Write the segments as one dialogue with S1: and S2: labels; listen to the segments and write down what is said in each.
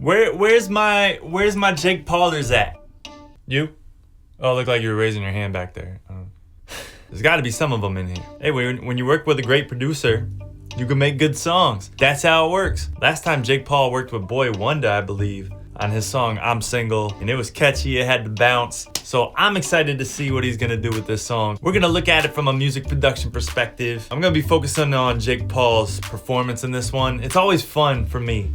S1: Where's my Jake Paulers at? You? Oh, look like you were raising your hand back there. There's got to be some of them in here. Hey, when you work with a great producer, you can make good songs. That's how it works. Last time Jake Paul worked with Boy Wonder, I believe, on his song I'm Single, and it was catchy, it had to bounce. So I'm excited to see what he's gonna do with this song. We're gonna look at it from a music production perspective. I'm gonna be focusing on Jake Paul's performance in this one. It's always fun for me.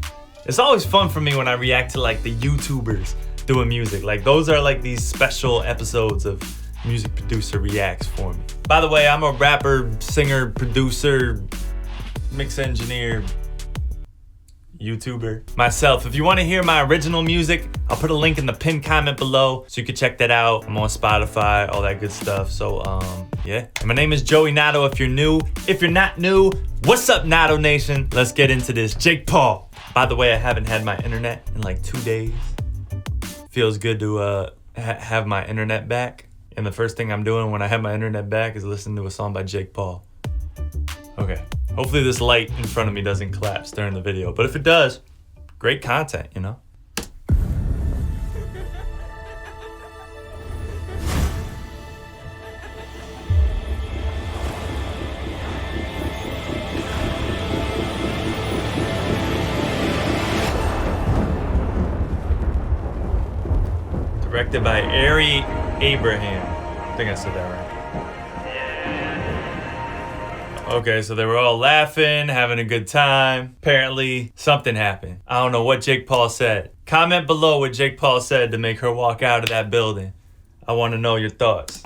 S1: It's always fun for me when I react to like the YouTubers doing music. Like those are like these special episodes of music producer reacts for me. By the way, I'm a rapper, singer, producer, mix engineer, YouTuber myself. If you want to hear my original music, I'll put a link in the pinned comment below so you can check that out. I'm on Spotify, all that good stuff. So yeah. And my name is Joey Nato if you're new. If you're not new, what's up, Nato Nation? Let's get into this. Jake Paul. By the way, I haven't had my internet in like 2 days. Feels good to have my internet back. And the first thing I'm doing when I have my internet back is listening to a song by Jake Paul. Okay. Hopefully this light in front of me doesn't collapse during the video, but if it does, great content, you know? Directed by Ari Abraham. I think I said that right. Okay, so they were all laughing, having a good time. Apparently, something happened. I don't know what Jake Paul said. Comment below what Jake Paul said to make her walk out of that building. I want to know your thoughts.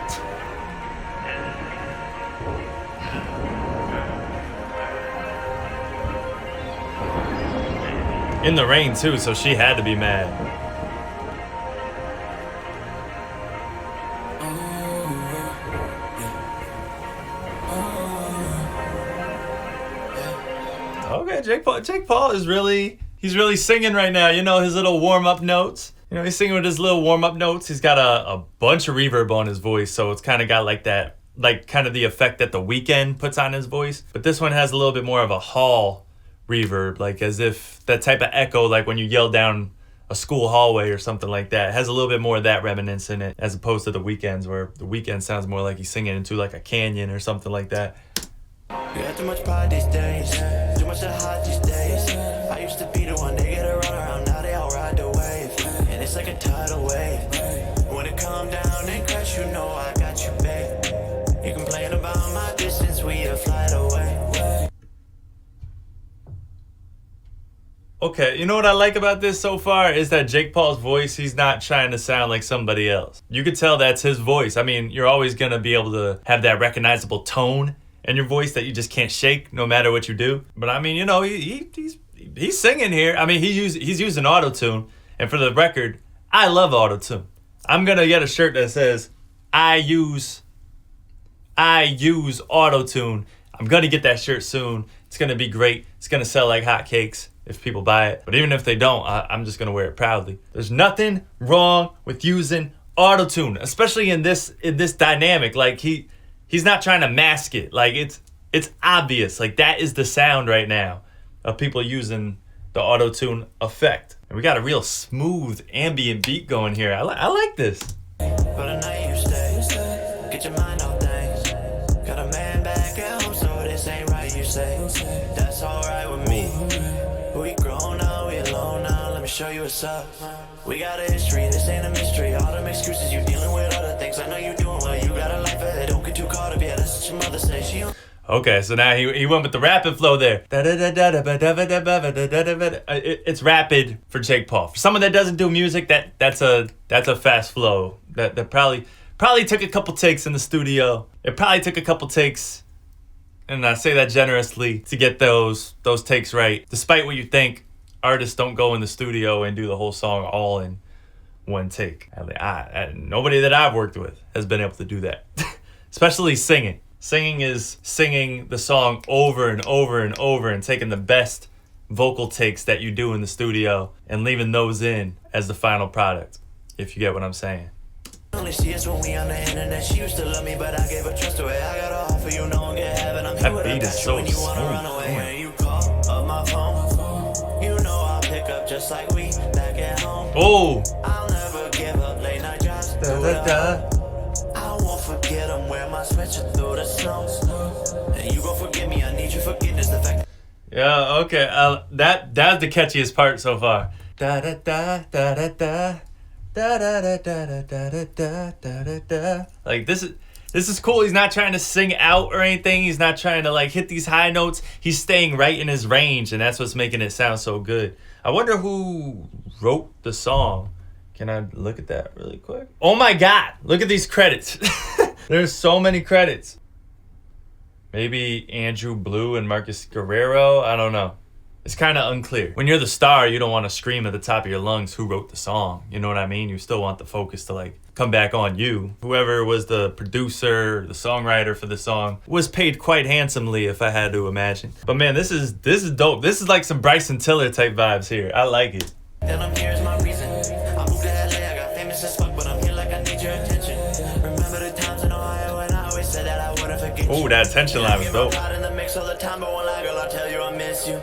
S1: In the rain too, so she had to be mad. Okay, Jake Paul is he's really singing right now. You know, his little warm-up notes. You know, he's singing with his little warm-up notes. He's got a bunch of reverb on his voice, so it's kind of got like that, like kind of the effect that The Weeknd puts on his voice. But this one has a little bit more of a hall reverb, like as if that type of echo, like when you yell down a school hallway or something like that. It has a little bit more of that remnants in it, as opposed to The Weeknd's, where The Weeknd sounds more like he's singing into like a canyon or something like that.
S2: You got too much pride these days, too much to hide these days. I used to be the one they get to run around, now they all ride the wave. And it's like a tidal wave. When it calm down and crash, you know I got you, babe. You complain about my distance, we a flight away.
S1: Okay, you know what I like about this so far is that Jake Paul's voice, he's not trying to sound like somebody else. You could tell that's his voice. I mean, you're always gonna be able to have that recognizable tone in your voice that you just can't shake no matter what you do. But I mean, you know, he's singing here. I mean, he's using auto-tune. And for the record, I love auto-tune. I'm gonna get a shirt that says, I use auto-tune. I'm gonna get that shirt soon. It's gonna be great. It's gonna sell like hotcakes if people buy it. But even if they don't, I'm just gonna wear it proudly. There's nothing wrong with using auto-tune, especially in this dynamic. Like he's not trying to mask it. Like it's obvious. Like that is the sound right now of people using the auto-tune effect. And we got a real smooth ambient beat going here. I like this.
S2: For the night you stay, get your mind off things. Got a man back at home, so this ain't right, you say. That's alright with me. We grown now, we alone now, let me show you what's up. We got a history, this ain't a mystery. All them excuses, you dealing with other things. I know you doing well, you got a life ahead. Don't get too caught up, yeah, that's what your mother says. She don't.
S1: Okay, so now he went with the rapid flow there. It's rapid for Jake Paul. For someone that doesn't do music, that's a fast flow. That probably took a couple takes in the studio. It probably took a couple takes, and I say that generously, to get those takes right. Despite what you think, artists don't go in the studio and do the whole song all in one take. Nobody that I've worked with has been able to do that. Especially singing. Singing is singing the song over and over and over and taking the best vocal takes that you do in the studio and leaving those in as the final product, if you get what I'm saying.
S2: Only see us when we on the internet. She used to love me, but I gave her trust away. I got a offer, you know, get heaven. I'm here with
S1: that beat is so smooth.
S2: You call up my phone. You know I'll pick up just like we back at home.
S1: Oh.
S2: I'll never give up late night drives. I won't forget I'm wearing my sweatshirt through the snow. And you gon' forgive me, I need your forgiveness. The fact
S1: Yeah, okay. That's the catchiest part so far. Da da da da da da da da da da da da da da. Like this is cool. He's not trying to sing out or anything. He's not trying to like hit these high notes. He's staying right in his range, and that's what's making it sound so good. I wonder who wrote the song. Can I look at that really quick? Oh my God! Look at these credits. There's so many credits. Maybe Andrew Blue and Marcus Guerrero. I don't know. It's kind of unclear. When you're the star, you don't want to scream at the top of your lungs who wrote the song. You know what I mean? You still want the focus to like come back on you. Whoever was the producer, the songwriter for the song was paid quite handsomely, if I had to imagine. But man, this is dope. This is like some Bryson Tiller type vibes here. I like it.
S2: and I'm here is my reason. I moved to LA, I got famous as fuck, but I'm here like I need your attention. Remember the times in Ohio when I always said that I wouldn't forget you.
S1: Oh, that attention line was dope.
S2: I'm in the mix all the time, but one lie, girl, I'll tell you I miss you.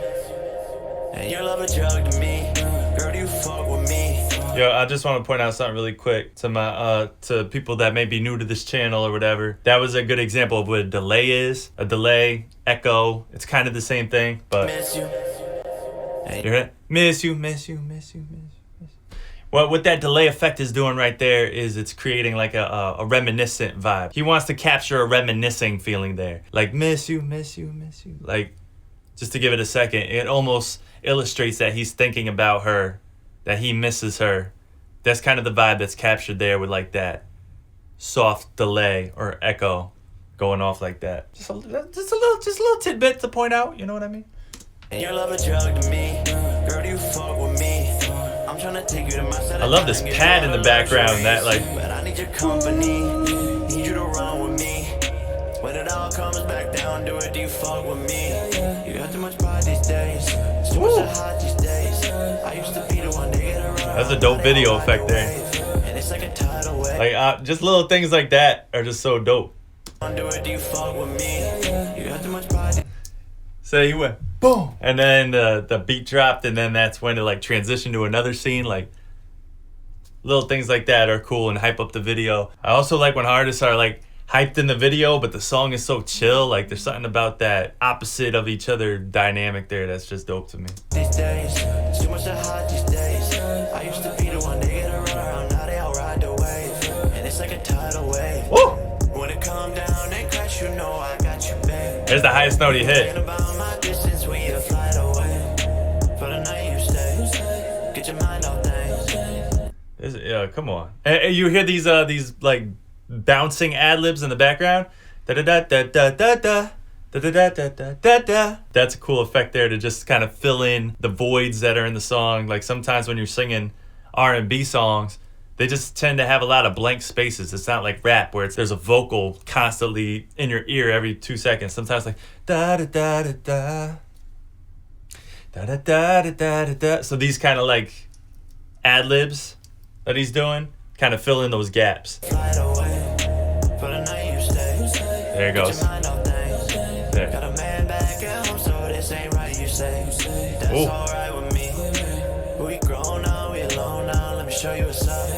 S2: And your love a drug to me. Girl, you fuck with me.
S1: Yo, I just want to point out something really quick to my to people that may be new to this channel or whatever. That was a good example of what a delay is. A delay, echo. It's kind of the same thing, but
S2: Miss you.
S1: you hear it? Miss you, miss you, miss you, miss you. Well, what that delay effect is doing right there is it's creating like a reminiscent vibe. He wants to capture a reminiscing feeling there. Like miss you, miss you, miss you. Like, just to give it a second, it almost illustrates that he's thinking about her, that he misses her. That's kind of the vibe that's captured there with like that soft delay or echo going off like that. Just a little tidbit to point out, you know what I mean?
S2: And your love a drug to me. Girl, you fuck with me. I'm trying to take you to my side.
S1: I love this pad in the background that like
S2: But I need your company. Need you to run with me. When it all comes back down, do it, do you fuck with me? You got too much pride these days. It's too much to hide these days. I used to be the one to get around.
S1: That's a dope video effect there.
S2: And it's like a tidal wave.
S1: Like just little things like that are just so dope.
S2: Do it, do you fuck with me? You got too much pride.
S1: So he went boom, and then the beat dropped, and then that's when it like transitioned to another scene. Like little things like that are cool and hype up the video. I also like when artists are like hyped in the video, but the song is so chill. Like there's something about that opposite of each other dynamic there that's just dope to me.
S2: These days, it's too much to hide these days. I used to be the one to get around. Now they all ride the wave, and it's like a tidal wave.
S1: Woo!
S2: When it come down and crash, you know I got you, babe.
S1: There's the highest note he hit.
S2: Thinking about my distance when you fly away. For the night you stay, get your mind off things.
S1: Yeah, come on. And you hear these like bouncing ad libs in the background. Da da da da da da da. Da, da, da, da, da, da, da. That's a cool effect there to just kind of fill in the voids that are in the song. Like sometimes when you're singing R&B songs, they just tend to have a lot of blank spaces. It's not like rap where there's a vocal constantly in your ear every 2 seconds. Sometimes like da da da da da da da da da da da da. So these kind of like ad libs that he's doing kind of fill in those gaps.
S2: Fly away. For the night you stay.
S1: There it goes.
S2: Get your mind off things.
S1: There.
S2: Got a man back at home, so this ain't right, you say. That's
S1: Ooh.
S2: alright with me. We grown now, we alone now. Let me show you what's up.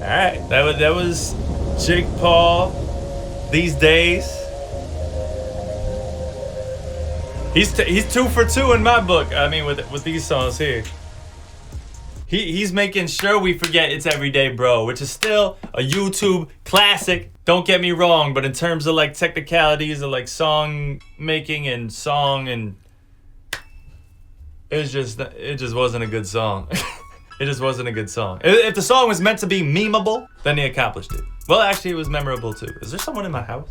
S1: All right, that was Jake Paul. These days, he's 2 for 2 in my book. I mean, with these songs here, he's making sure we forget It's Everyday Bro, which is still a YouTube classic. Don't get me wrong, but in terms of like technicalities of like song making and it just wasn't a good song. It just wasn't a good song. If the song was meant to be memeable, then he accomplished it. Well, actually, it was memorable too. Is there someone in my house?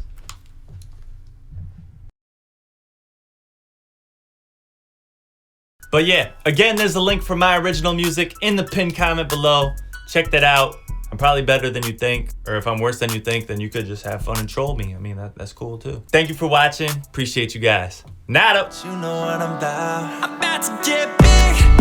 S1: But yeah, again, there's a link for my original music in the pinned comment below. Check that out. I'm probably better than you think. Or if I'm worse than you think, then you could just have fun and troll me. I mean, that's cool too. Thank you for watching. Appreciate you guys. Nato.
S2: You know what I'm about. I'm about to get big.